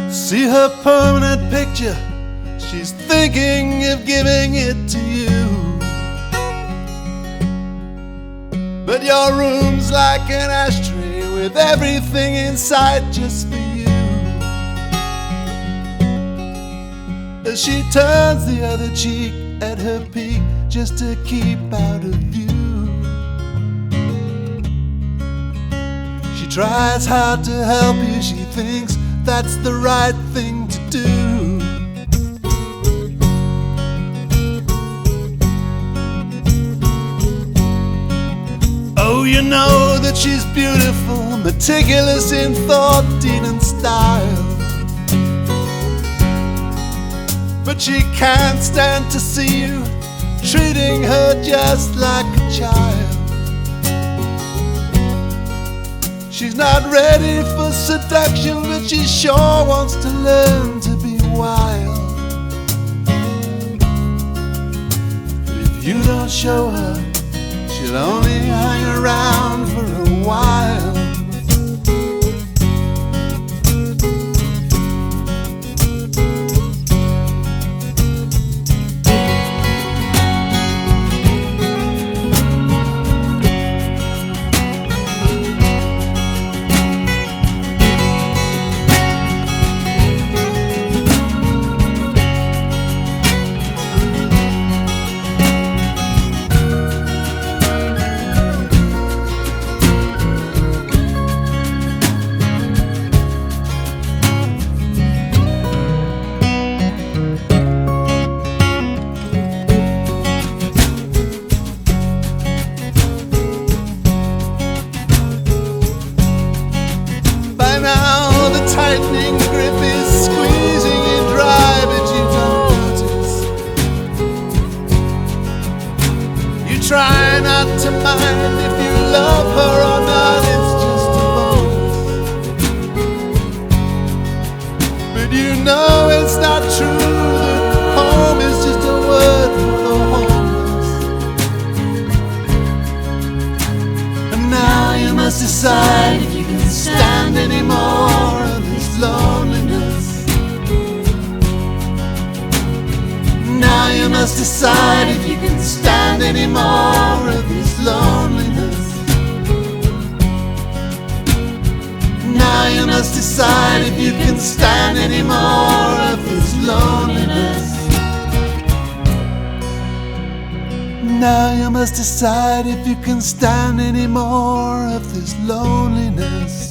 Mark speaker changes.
Speaker 1: See her permanent picture, she's thinking of giving it to you. But your room's like an ashtray with everything inside just for you. As she turns the other cheek at her peak just to keep out of view, she tries hard to help you, she thinks that's the right thing to do. Oh, you know that she's beautiful, meticulous in thought, deed and style. But she can't stand to see you treating her just like a child. She's not ready for seduction, but she sure wants to learn to be wild. But if you don't show her, she'll only hang around for a while. Now the tightening grip is squeezing you dry, but you don't notice. You try not to mind if you love her or not, it's just a bonus. But you know it's not true, that home is just a word for the homeless. And now you must decide if you can stand any more of this loneliness. Now you must decide if you can stand any more of this loneliness. Now you must decide if you can stand any more of this loneliness. Now you must decide if you can stand any more of this loneliness.